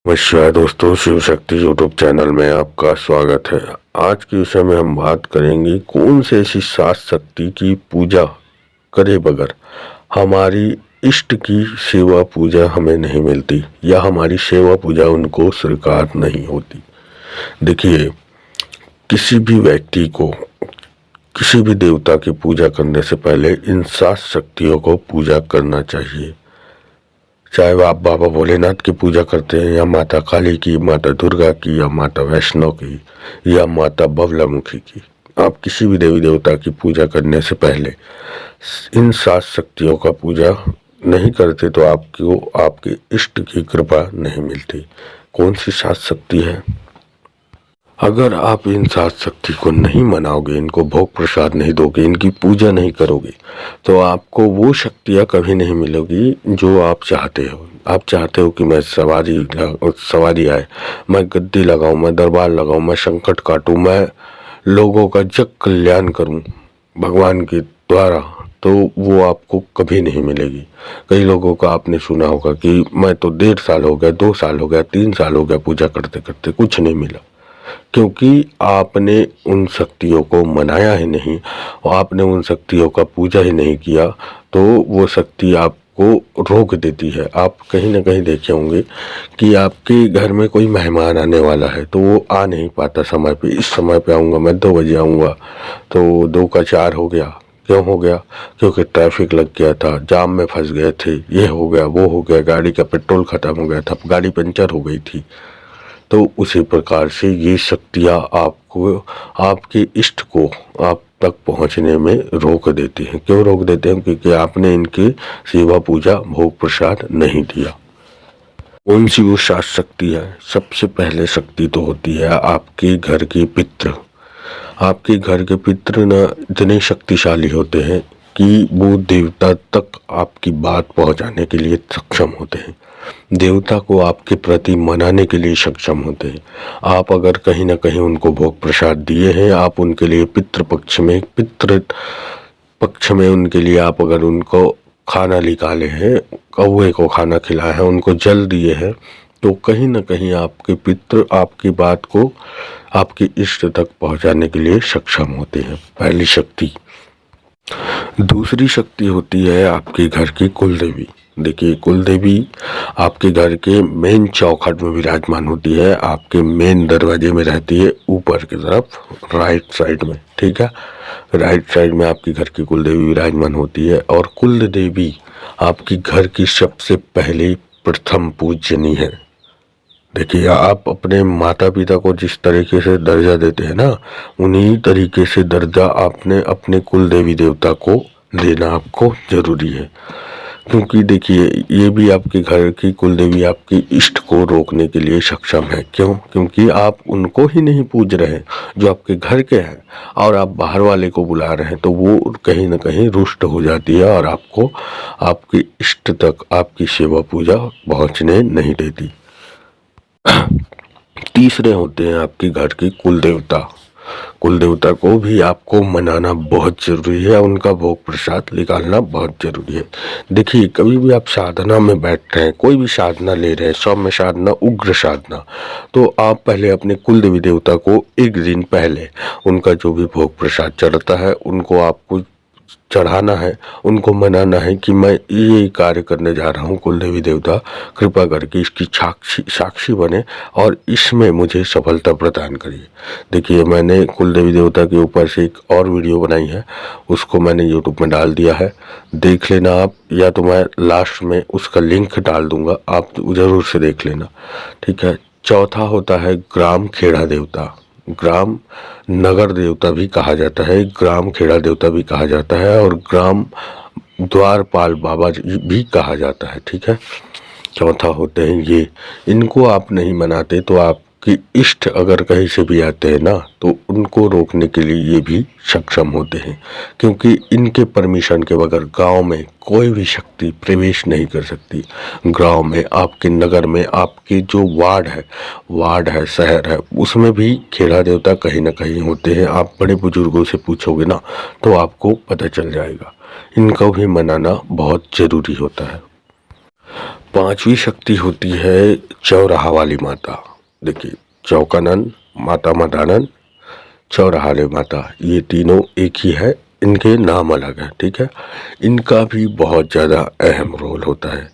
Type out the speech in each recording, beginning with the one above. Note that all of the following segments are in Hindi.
नमस्कार दोस्तों, शिव शक्ति यूट्यूब चैनल में आपका स्वागत है। आज के विषय में हम बात करेंगे कौन सी ऐसी सात शक्ति की पूजा करे बगैर हमारी इष्ट की सेवा पूजा हमें नहीं मिलती या हमारी सेवा पूजा उनको स्वीकार नहीं होती। देखिए, किसी भी व्यक्ति को किसी भी देवता की पूजा करने से पहले इन सात शक्तियों को पूजा करना चाहिए। चाहे वो आप बाबा भोलेनाथ की पूजा करते हैं या माता काली की, माता दुर्गा की या माता वैष्णो की या माता बगलामुखी की, आप किसी भी देवी देवता की पूजा करने से पहले इन सात शक्तियों का पूजा नहीं करते तो आपको आपके इष्ट की कृपा नहीं मिलती। कौन सी सात शक्ति है? अगर आप इन सात शक्ति को नहीं मनाओगे, इनको भोग प्रसाद नहीं दोगे, इनकी पूजा नहीं करोगे, तो आपको वो शक्तियाँ कभी नहीं मिलेगी जो आप चाहते हो। आप चाहते हो कि मैं सवारी आए, मैं गद्दी लगाऊं, मैं दरबार लगाऊं, मैं संकट काटूं, मैं लोगों का जग कल्याण करूं भगवान के द्वारा, तो वो आपको कभी नहीं मिलेगी। कई लोगों का आपने सुना होगा कि मैं तो 1.5 साल हो गया, 2 साल हो गया, 3 साल हो गया पूजा करते करते, कुछ नहीं मिला, क्योंकि आपने उन शक्तियों को मनाया ही नहीं और आपने उन शक्तियों का पूजा ही नहीं किया, तो वो शक्ति आपको रोक देती है। आप कहीं ना कहीं देखे होंगे कि आपके घर में कोई मेहमान आने वाला है तो वो आ नहीं पाता समय पे, इस समय पे आऊँगा मैं, 2 बजे आऊँगा, तो 2 का 4 हो गया। क्यों हो गया? क्योंकि ट्रैफिक लग गया था, जाम में फंस गए थे, ये हो गया, वो हो गया, गाड़ी का पेट्रोल ख़त्म हो गया था, गाड़ी पंचर हो गई थी। तो उसी प्रकार से ये शक्तियाँ आपको, आपके इष्ट को आप तक पहुंचने में रोक देती हैं। क्यों रोक देते हैं? क्योंकि आपने इनकी सेवा पूजा भोग प्रसाद नहीं दिया। कौन सी वो सात शक्ति है? सबसे पहले शक्ति तो होती है आपके घर के पितृ। आपके घर के पितृ न इतने शक्तिशाली होते हैं कि वो देवता तक आपकी बात पहुंचाने के लिए सक्षम होते हैं, देवता को आपके प्रति मनाने के लिए सक्षम होते हैं। आप अगर कहीं ना कहीं उनको भोग प्रसाद दिए हैं, आप उनके लिए पितृ पक्ष में उनके लिए आप अगर उनको खाना निकाले हैं, कौवे को खाना खिलाया है, उनको जल दिए हैं, तो कहीं ना कहीं आपके पितृ आपकी बात को आपके इष्ट तक पहुंचाने के लिए सक्षम होते हैं। पहली शक्ति। दूसरी शक्ति होती है आपके घर की कुल देवी। देखिए, कुल देवी आपके घर के मेन चौखट में विराजमान होती है, आपके मेन दरवाजे में रहती है, ऊपर की तरफ राइट साइड में। ठीक है, राइट साइड में आपके घर की कुल देवी विराजमान होती है। और कुल देवी आपके घर की सबसे पहले प्रथम पूजनी है। देखिए, आप अपने माता पिता को जिस तरीके से दर्जा देते हैं ना, उन्हीं तरीके से दर्जा आपने अपने कुल देवी देवता को देना आपको जरूरी है। क्योंकि देखिए, ये भी आपके घर की कुल देवी आपके इष्ट को रोकने के लिए सक्षम है। क्यों? क्योंकि आप उनको ही नहीं पूज रहे हैं जो आपके घर के हैं, और आप बाहर वाले को बुला रहे हैं, तो वो कहीं ना कहीं रुष्ट हो जाती है और आपको आपके इष्ट तक आपकी सेवा पूजा पहुँचने नहीं देती। तीसरे होते हैं आपके घर के कुल देवता। कुल देवता को भी आपको मनाना बहुत जरूरी है, उनका भोग प्रसाद निकालना बहुत जरूरी है। देखिए, कभी भी आप साधना में बैठ रहे हैं, कोई भी साधना ले रहे हैं, सौम्य साधना, उग्र साधना, तो आप पहले अपने कुल देवी देवता को एक दिन पहले उनका जो भी भोग प्रसाद चढ़ता है उनको आपको चढ़ाना है, उनको मनाना है कि मैं ये कार्य करने जा रहा हूँ, कुल देवी देवता कृपा करके इसकी साक्षी बने और इसमें मुझे सफलता प्रदान करिए। देखिए, मैंने कुल देवी देवता के ऊपर से एक और वीडियो बनाई है, उसको मैंने यूट्यूब में डाल दिया है, देख लेना आप, या तो मैं लास्ट में उसका लिंक डाल दूंगा, आप ज़रूर से देख लेना। ठीक है। चौथा होता है ग्राम खेड़ा देवता। ग्राम नगर देवता भी कहा जाता है, ग्राम खेड़ा देवता भी कहा जाता है, और ग्राम द्वारपाल बाबा भी कहा जाता है। ठीक है। चौथा होते हैं ये, इनको आप नहीं मनाते तो आपकी इष्ट अगर कहीं से भी आते हैं ना, तो उनको रोकने के लिए ये भी सक्षम होते हैं, क्योंकि इनके परमिशन के बगैर गांव में कोई भी शक्ति प्रवेश नहीं कर सकती। गांव में, आपके नगर में, आपके जो वार्ड है, शहर है, उसमें भी खेड़ा देवता कहीं ना कहीं होते हैं। आप बड़े बुजुर्गों से पूछोगे ना तो आपको पता चल जाएगा। इनको भी मनाना बहुत जरूरी होता है। पांचवी शक्ति होती है चौराहा वाली माता। देखिए, चौकानन, माता मदानन, चौराहा वाली माता, ये तीनों एक ही है, इनके नाम अलग हैं, ठीक है। इनका भी बहुत ज़्यादा अहम रोल होता है,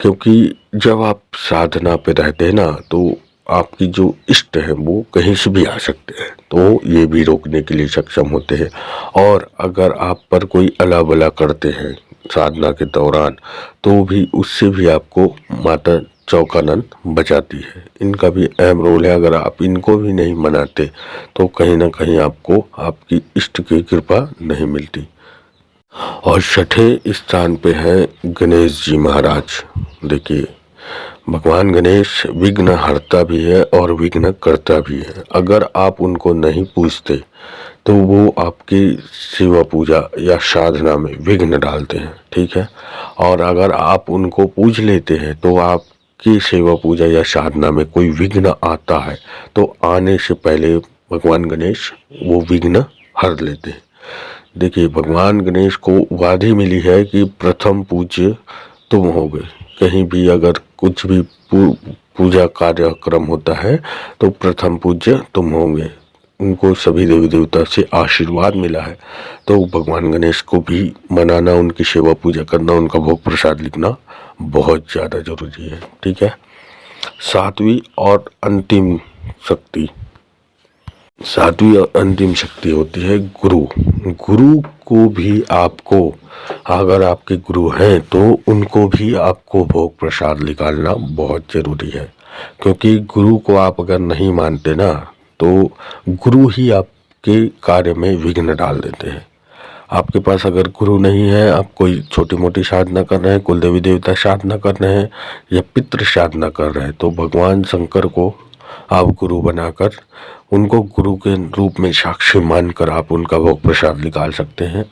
क्योंकि जब आप साधना पे रहते हैं ना, तो आपकी जो इष्ट है वो कहीं से भी आ सकते हैं, तो ये भी रोकने के लिए सक्षम होते हैं। और अगर आप पर कोई अला बला करते हैं साधना के दौरान, तो भी उससे भी आपको माता चौकानन बचाती है। इनका भी अहम रोल है। अगर आप इनको भी नहीं मनाते तो कहीं ना कहीं आपको आपकी इष्ट की कृपा नहीं मिलती। और छठे स्थान पे हैं गणेश जी महाराज। देखिए, भगवान गणेश विघ्न हरता भी है और विघ्न करता भी है। अगर आप उनको नहीं पूजते तो वो आपकी सेवा पूजा या साधना में विघ्न डालते हैं, ठीक है। और अगर आप उनको पूज लेते हैं तो आपकी सेवा पूजा या साधना में कोई विघ्न आता है तो आने से पहले भगवान गणेश वो विघ्न हर लेते हैं। देखिए, भगवान गणेश को उपाधि मिली है कि प्रथम पूज्य तुम होगे। कहीं भी अगर कुछ भी पूजा कार्यक्रम होता है तो प्रथम पूज्य तुम होंगे। उनको सभी देवी देवता से आशीर्वाद मिला है, तो भगवान गणेश को भी मनाना, उनकी सेवा पूजा करना, उनका भोग प्रसाद लिखना बहुत ज़्यादा जरूरी है, ठीक है। सातवीं और अंतिम शक्ति, सातवीं और अंतिम शक्ति होती है गुरु। गुरु को भी आपको, अगर आपके गुरु हैं तो उनको भी आपको भोग प्रसाद निकालना बहुत जरूरी है, क्योंकि गुरु को आप अगर नहीं मानते ना, तो गुरु ही आपके कार्य में विघ्न डाल देते हैं। आपके पास अगर गुरु नहीं है, आप कोई छोटी मोटी साधना कर रहे हैं, कुल देवी देवता साधना कर रहे हैं या पितृ साधना कर रहे हैं, तो भगवान शंकर को आप गुरु बनाकर, उनको गुरु के रूप में साक्षी मानकर आप उनका भोग प्रसाद निकाल सकते हैं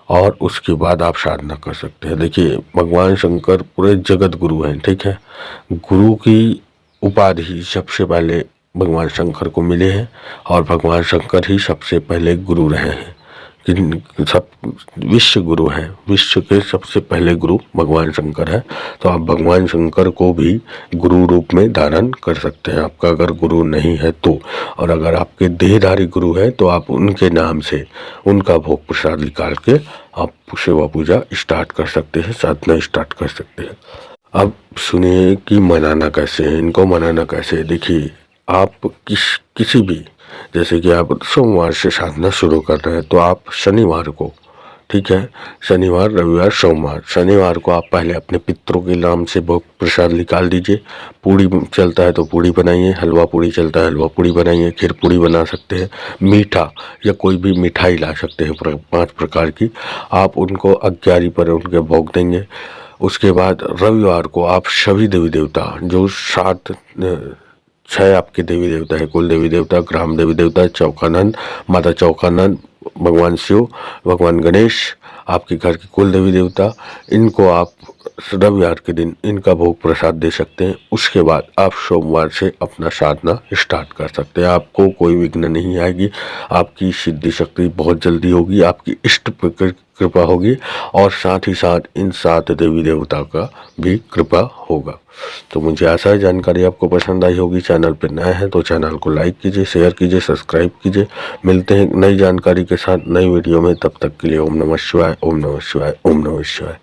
और उसके बाद आप साधना कर सकते हैं। देखिए, भगवान शंकर पूरे जगत गुरु हैं, ठीक है। गुरु की उपाधि सबसे पहले भगवान शंकर को मिले हैं और भगवान शंकर ही सबसे पहले गुरु रहे हैं। सब विश्व गुरु हैं, विश्व के सबसे पहले गुरु भगवान शंकर है। तो आप भगवान शंकर को भी गुरु रूप में धारण कर सकते हैं, आपका अगर गुरु नहीं है तो। और अगर आपके देहधारी गुरु है तो आप उनके नाम से उनका भोग प्रसाद निकाल के आप सेवा पूजा स्टार्ट कर सकते हैं, साधना स्टार्ट कर सकते हैं। अब सुनिए कि मनाना कैसे है, इनको मनाना कैसे है। देखिए, आप किसी भी, जैसे कि आप सोमवार से साधना शुरू कर रहे हैं तो आप शनिवार को, ठीक है, शनिवार रविवार सोमवार, शनिवार को आप पहले अपने पितरों के नाम से भोग प्रसाद निकाल दीजिए। पूड़ी चलता है तो पूड़ी बनाइए, हलवा पूड़ी चलता है हलवा पूड़ी बनाइए, खीर पूड़ी बना सकते हैं, मीठा या कोई भी मिठाई ला सकते हैं 5 प्रकार की, आप उनको 11 पर उनके भोग देंगे। उसके बाद रविवार को आप सभी देवी देवता, जो 6 आपके देवी देवता है, कुल देवी देवता, ग्राम देवी देवता, चौकानन, माता चौकानन, भगवान शिव, भगवान गणेश, आपके घर के कुल देवी देवता, इनको आप रविवार के दिन इनका भोग प्रसाद दे सकते हैं। उसके बाद आप सोमवार से अपना साधना स्टार्ट कर सकते हैं। आपको कोई विघ्न नहीं आएगी, आपकी सिद्धि शक्ति बहुत जल्दी होगी, आपकी इष्ट कृपा होगी और साथ ही साथ इन 7 देवी देवता का भी कृपा होगा। तो मुझे आशा है जानकारी आपको पसंद आई होगी। चैनल पर नए हैं तो चैनल को लाइक कीजिए, शेयर कीजिए, सब्सक्राइब कीजिए। मिलते हैं नई जानकारी के साथ नई वीडियो में, तब तक के लिए ओम नमः शिवाय, ओम नमः शिवाय, ओम नमः शिवाय।